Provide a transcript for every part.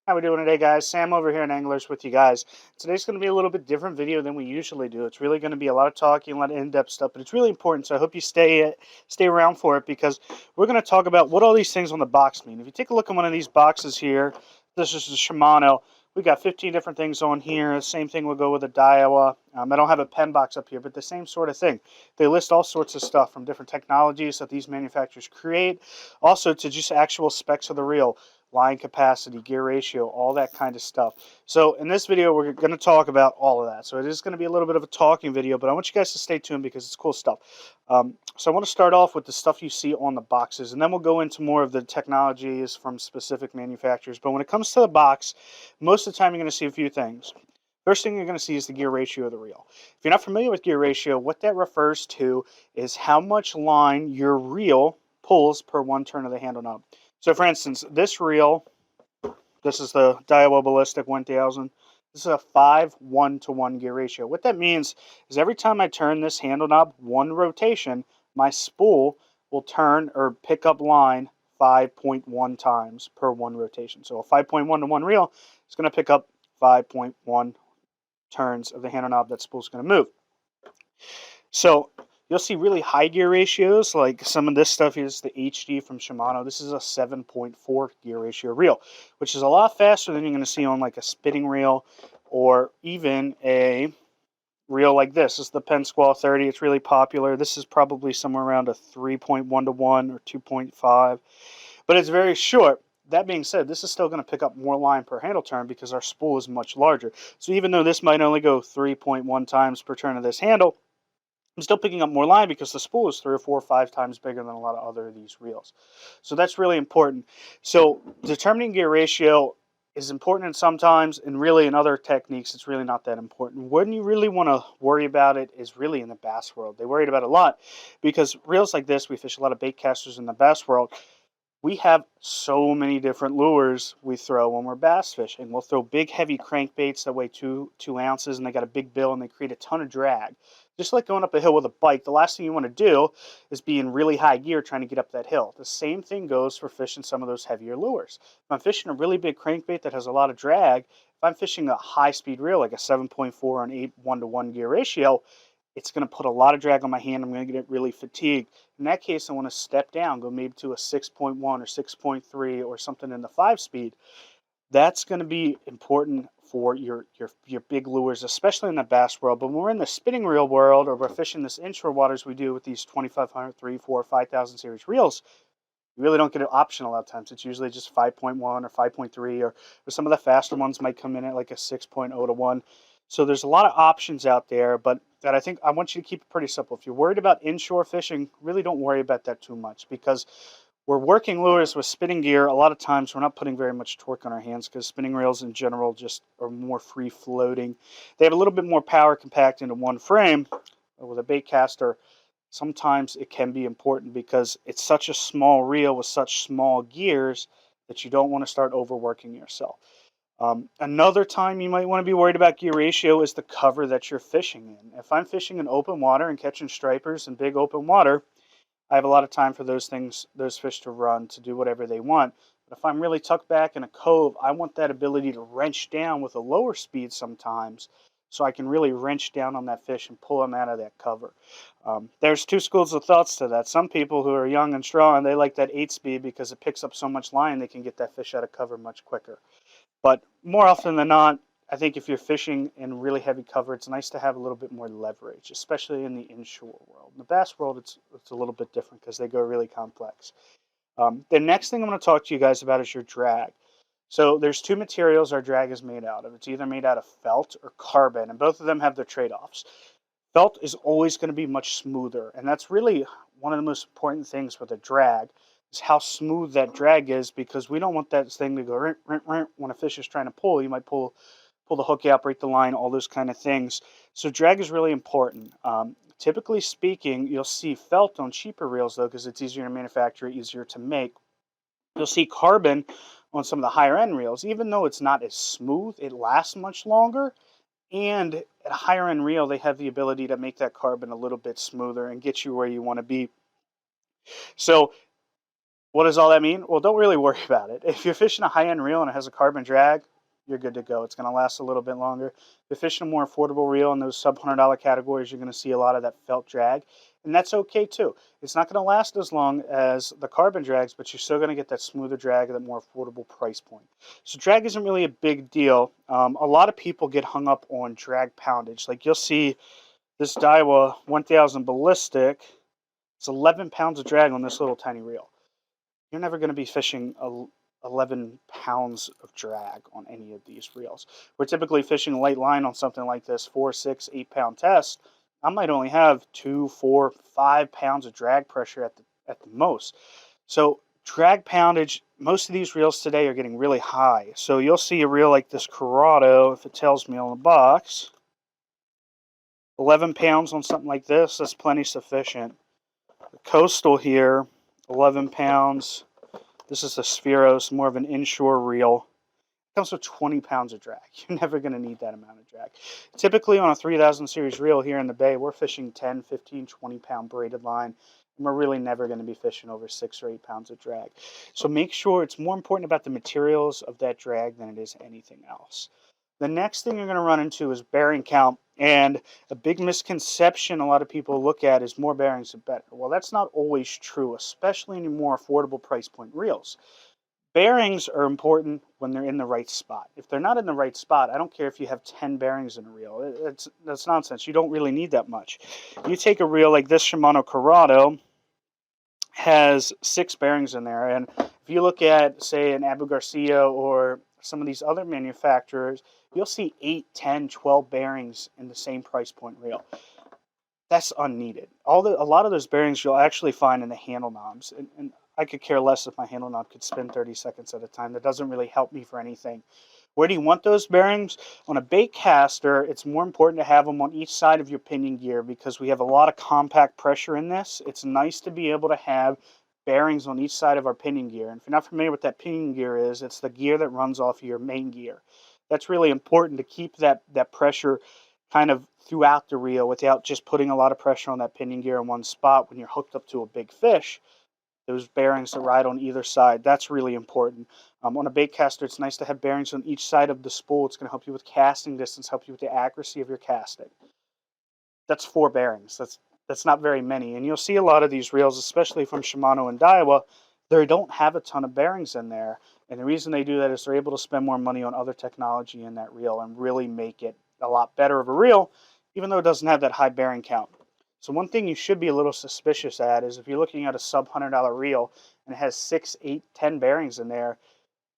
How we doing today, guys? Sam over here in Anglers with you guys. Today's going to be a little bit different video than we usually do. It's really going to be a lot of talking, a lot of in-depth stuff, but it's really important. So I hope you stay around for it because we're going to talk about what all these things on the box mean. If you take a look at one of these boxes here, this is a Shimano. We got 15 different things on here. The same thing will go with a Daiwa. I don't have a pen box up here, but the same sort of thing. They list all sorts of stuff from different technologies that these manufacturers create, also to just actual specs of the reel, line capacity, gear ratio, all that kind of stuff. So in this video, we're going to talk about all of that. So it is going to be a little bit of a talking video, but I want you guys to stay tuned because it's cool stuff. So I want to start off with the stuff you see on the boxes, and then we'll go into more of the technologies from specific manufacturers. But when it comes to the box, most of the time you're going to see a few things. First thing you're going to see is the gear ratio of the reel. If you're not familiar with gear ratio, what that refers to is how much line your reel pulls per one turn of the handle knob. So for instance, this reel, this is the Daiwa Ballistic 1000. This is a 5:1 gear ratio. What that means is every time I turn this handle knob one rotation, my spool will turn or pick up line 5.1 times per one rotation. So a 5.1 to 1 reel is going to pick up 5.1 turns of the handle knob that spool's going to move. So you'll see really high gear ratios, like some of this stuff is the HD from Shimano. This is a 7.4 gear ratio reel, which is a lot faster than you're going to see on like a spinning reel or even a reel like this. This is the Penn Squall 30. It's really popular. This is probably somewhere around a 3.1 to 1 or 2.5, but it's very short. That being said, this is still going to pick up more line per handle turn because our spool is much larger. So even though this might only go 3.1 times per turn of this handle, I'm still picking up more line because the spool is 3 or 4 or 5 times bigger than a lot of other of these reels. So that's really important. So determining gear ratio is important sometimes, and really in other techniques, it's really not that important. When you really want to worry about it is really in the bass world. They worried about it a lot because reels like this, we fish a lot of bait casters in the bass world. We have so many different lures we throw when we're bass fishing. We'll throw big, heavy crankbaits that weigh two ounces, and they got a big bill, and they create a ton of drag. Just like going up a hill with a bike, the last thing you want to do is be in really high gear trying to get up that hill. The same thing goes for fishing some of those heavier lures. If I'm fishing a really big crankbait that has a lot of drag, if I'm fishing a high-speed reel like a 7.4 or an 8:1 gear ratio, it's going to put a lot of drag on my hand. I'm going to get really fatigued. In that case, I want to step down, go maybe to a 6.1 or 6.3 or something in the 5-speed. That's going to be important for your big lures, especially in the bass world. But when we're in the spinning reel world or we're fishing this inshore waters we do with these 2500, 3, 4, 5000 series reels, you really don't get an option a lot of times. It's usually just 5.1 or 5.3, or some of the faster ones might come in at like a 6.0 to 1. So there's a lot of options out there, but that I think I want you to keep it pretty simple. If you're worried about inshore fishing, really don't worry about that too much because we're working lures with spinning gear. A lot of times we're not putting very much torque on our hands because spinning reels in general just are more free floating. They have a little bit more power compact into one frame. With a bait caster, sometimes it can be important because it's such a small reel with such small gears that you don't want to start overworking yourself. Another time you might want to be worried about gear ratio is the cover that you're fishing in. If I'm fishing in open water and catching stripers in big open water, I have a lot of time for those fish to run, to do whatever they want. But if I'm really tucked back in a cove, I want that ability to wrench down with a lower speed sometimes so I can really wrench down on that fish and pull them out of that cover. There's two schools of thoughts to that. Some people who are young and strong, they like that 8-speed because it picks up so much line, they can get that fish out of cover much quicker. But more often than not, I think if you're fishing in really heavy cover, it's nice to have a little bit more leverage, especially in the inshore world. In the bass world, it's a little bit different because they go really complex. The next thing I'm going to talk to you guys about is your drag. So there's two materials our drag is made out of. It's either made out of felt or carbon, and both of them have their trade-offs. Felt is always going to be much smoother, and that's really one of the most important things with a drag is how smooth that drag is, because we don't want that thing to go rint, rint, rint. When a fish is trying to pull, you might pull the hook out, break the line, all those kind of things. So drag is really important. Typically speaking, you'll see felt on cheaper reels though, because it's easier to manufacture, easier to make. You'll see carbon on some of the higher end reels. Even though it's not as smooth, it lasts much longer. And at a higher end reel, they have the ability to make that carbon a little bit smoother and get you where you want to be. So What does all that mean? Well, don't really worry about it. If you're fishing a high-end reel and it has a carbon drag, you're good to go. It's going to last a little bit longer. If you're fishing a more affordable reel in those sub $100 categories, you're going to see a lot of that felt drag, and that's okay too. It's not going to last as long as the carbon drags, but you're still going to get that smoother drag at that more affordable price point. So drag isn't really a big deal. A lot of people get hung up on drag poundage. Like you'll see this Daiwa 1000 Ballistic. It's 11 pounds of drag on this little tiny reel. You're never going to be fishing 11 pounds of drag on any of these reels. We're typically fishing light line on something like this 4, 6, 8 pound test. I might only have 2, 4, 5 pounds of drag pressure at the most. So drag poundage, most of these reels today are getting really high. So you'll see a reel like this Corrado, if it tells me on the box, 11 pounds on something like this, that's plenty sufficient. The Coastal here, 11 pounds. This is a Spheros, more of an inshore reel. It comes with 20 pounds of drag. You're never going to need that amount of drag. Typically on a 3000 series reel here in the bay, we're fishing 10, 15, 20 pound braided line. And we're really never going to be fishing over 6 or 8 pounds of drag. So make sure it's more important about the materials of that drag than it is anything else. The next thing you're going to run into is bearing count. And a big misconception a lot of people look at is more bearings are better. Well, that's not always true, especially in more affordable price point reels. Bearings are important when they're in the right spot. If they're not in the right spot, I don't care if you have 10 bearings in a reel. That's nonsense. You don't really need that much. You take a reel like this Shimano Corrado, has 6 bearings in there. And if you look at, say, an Abu Garcia or some of these other manufacturers, you'll see 8, 10, 12 bearings in the same price point reel. That's unneeded. A lot of those bearings you'll actually find in the handle knobs. And I could care less if my handle knob could spin 30 seconds at a time. That doesn't really help me for anything. Where do you want those bearings? On a bait caster, it's more important to have them on each side of your pinion gear because we have a lot of compact pressure in this. It's nice to be able to have bearings on each side of our pinion gear. And if you're not familiar with what that pinion gear is, it's the gear that runs off of your main gear. That's really important to keep that pressure kind of throughout the reel without just putting a lot of pressure on that pinion gear in one spot when you're hooked up to a big fish. Those bearings that ride on either side, that's really important. On a bait caster, it's nice to have bearings on each side of the spool. It's going to help you with casting distance, help you with the accuracy of your casting. That's 4 bearings. That's not very many. And you'll see a lot of these reels, especially from Shimano and Daiwa, they don't have a ton of bearings in there. And the reason they do that is they're able to spend more money on other technology in that reel and really make it a lot better of a reel, even though it doesn't have that high bearing count. So one thing you should be a little suspicious at is if you're looking at a sub $100 reel and it has 6, 8, 10 bearings in there,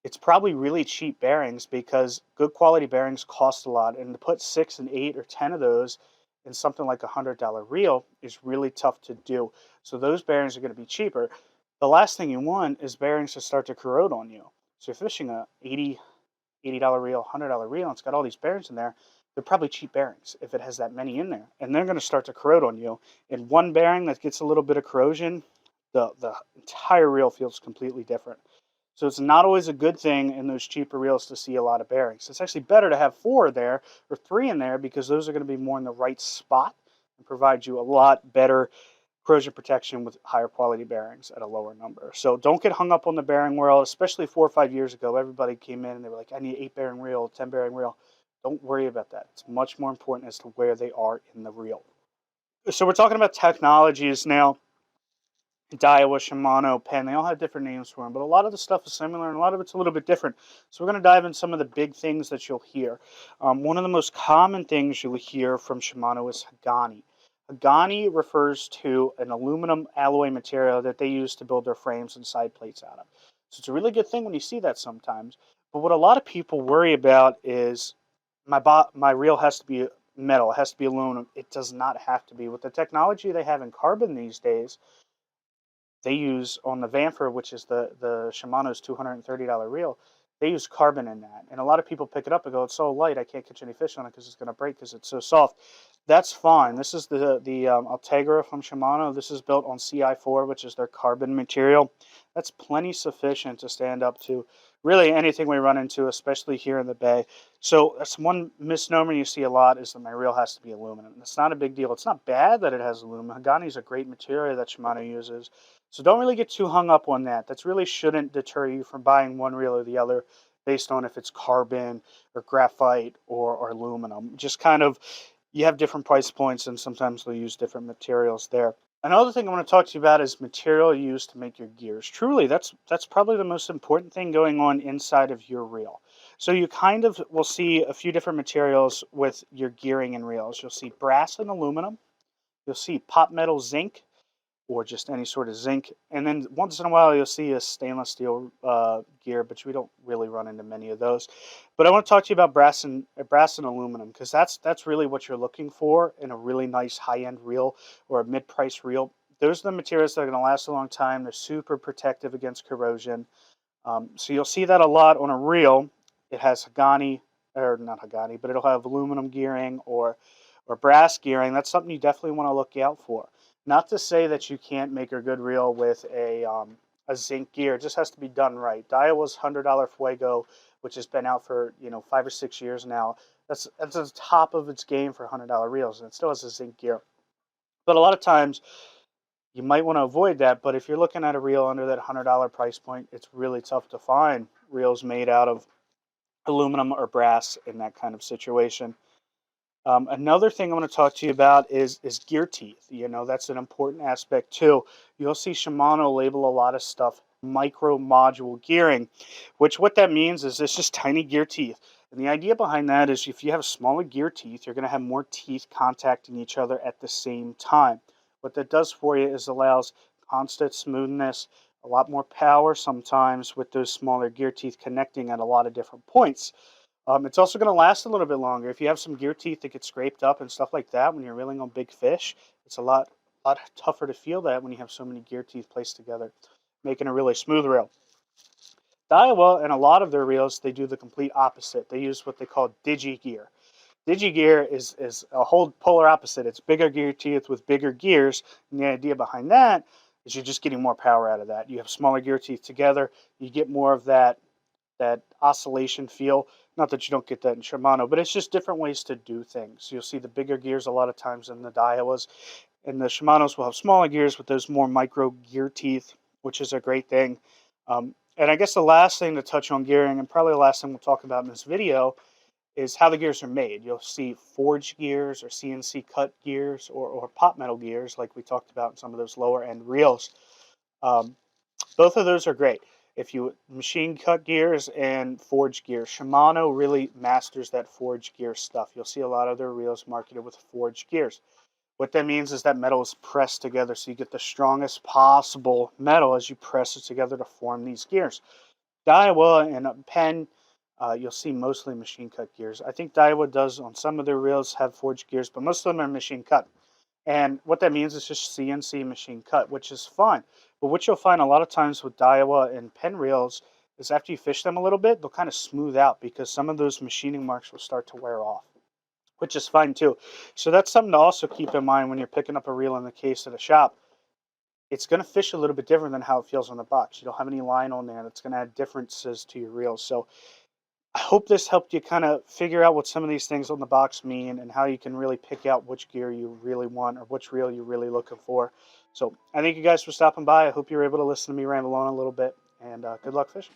it's probably really cheap bearings because good quality bearings cost a lot. And to put 6 and 8 or 10 of those in something like a $100 reel is really tough to do. So those bearings are going to be cheaper. The last thing you want is bearings to start to corrode on you. So you're fishing a $80 reel, $100 reel, and it's got all these bearings in there. They're probably cheap bearings if it has that many in there. And they're going to start to corrode on you. And one bearing that gets a little bit of corrosion, the entire reel feels completely different. So it's not always a good thing in those cheaper reels to see a lot of bearings. It's actually better to have 4 there or 3 in there because those are going to be more in the right spot and provide you a lot better corrosion protection with higher quality bearings at a lower number. So don't get hung up on the bearing world, especially 4 or 5 years ago. Everybody came in and they were like, I need an 8 bearing reel, 10 bearing reel. Don't worry about that. It's much more important as to where they are in the reel. So we're talking about technologies now. Daiwa, Shimano, Penn, they all have different names for them, but a lot of the stuff is similar and a lot of it's a little bit different. So we're going to dive in some of the big things that you'll hear. One of the most common things you'll hear from Shimano is Hagani. Hagani refers to an aluminum alloy material that they use to build their frames and side plates out of. So it's a really good thing when you see that sometimes. But what a lot of people worry about is my reel has to be metal, it has to be aluminum. It does not have to be. With the technology they have in carbon these days, they use on the Vanfer, which is the Shimano's $230 reel, they use carbon in that. And a lot of people pick it up and go, it's so light, I can't catch any fish on it because it's going to break because it's so soft. That's fine. This is the Altegra from Shimano. This is built on CI4, which is their carbon material. That's plenty sufficient to stand up to really anything we run into, especially here in the Bay. So that's one misnomer you see a lot, is that my reel has to be aluminum. It's not a big deal. It's not bad that it has aluminum. Hagani is a great material that Shimano uses. So don't really get too hung up on that. That really shouldn't deter you from buying one reel or the other based on if it's carbon or graphite or aluminum. Just kind of, you have different price points, and sometimes they'll use different materials there. Another thing I want to talk to you about is material used to make your gears. Truly, that's probably the most important thing going on inside of your reel. So you kind of will see a few different materials with your gearing and reels. You'll see brass and aluminum. You'll see pot metal zinc, or just any sort of zinc. And then once in a while, you'll see a stainless steel gear, but we don't really run into many of those. But I want to talk to you about brass and aluminum, because that's really what you're looking for in a really nice high-end reel or a mid-price reel. Those are the materials that are going to last a long time. They're super protective against corrosion. So you'll see that a lot on a reel. It has Hagani, or not Hagani, but it'll have aluminum gearing or brass gearing. That's something you definitely want to look out for. Not to say that you can't make a good reel with a zinc gear. It just has to be done right. Daiwa's $100 Fuego, which has been out for 5 or 6 years now. That's the top of its game for $100 reels, and it still has a zinc gear. But a lot of times you might want to avoid that. But if you're looking at a reel under that $100 price point, it's really tough to find reels made out of aluminum or brass in that kind of situation. Another thing I'm going to talk to you about is gear teeth. That's an important aspect too. You'll see Shimano label a lot of stuff micro module gearing, which what that means is it's just tiny gear teeth. And the idea behind that is if you have smaller gear teeth, you're going to have more teeth contacting each other at the same time. What that does for you is allows constant smoothness, a lot more power sometimes with those smaller gear teeth connecting at a lot of different points. It's also going to last a little bit longer. If you have some gear teeth that get scraped up and stuff like that when you're reeling on big fish, it's a lot tougher to feel that when you have so many gear teeth placed together, making a really smooth reel. Daiwa and a lot of their reels, they do the complete opposite. They use what they call digi gear. Digi gear is a whole polar opposite. It's bigger gear teeth with bigger gears, and the idea behind that is you're just getting more power out of that. You have smaller gear teeth together, you get more of that oscillation feel. Not that you don't get that in Shimano, but it's just different ways to do things. You'll see the bigger gears a lot of times in the Daiwas, and the Shimanos will have smaller gears with those more micro gear teeth, which is a great thing. And I guess the last thing to touch on gearing, and probably the last thing we'll talk about in this video, is how the gears are made. You'll see forged gears or CNC cut gears or pot metal gears like we talked about in some of those lower end reels. Um, both of those are great. If you machine cut gears and forged gears, Shimano really masters that forged gear stuff. You'll see a lot of their reels marketed with forged gears. What that means is that metal is pressed together so you get the strongest possible metal as you press it together to form these gears. Daiwa and Penn, you'll see mostly machine cut gears. I think Daiwa does on some of their reels have forged gears, but most of them are machine cut. And what that means is just CNC machine cut, which is fine. But what you'll find a lot of times with Daiwa and Penn reels is after you fish them a little bit, they'll kind of smooth out because some of those machining marks will start to wear off, which is fine too. So that's something to also keep in mind when you're picking up a reel in the case at a shop. It's going to fish a little bit different than how it feels on the box. You don't have any line on there. That's going to add differences to your reels. So I hope this helped you kind of figure out what some of these things on the box mean and how you can really pick out which gear you really want or which reel you're really looking for. So I thank you guys for stopping by. I hope you were able to listen to me ramble on a little bit, and good luck fishing.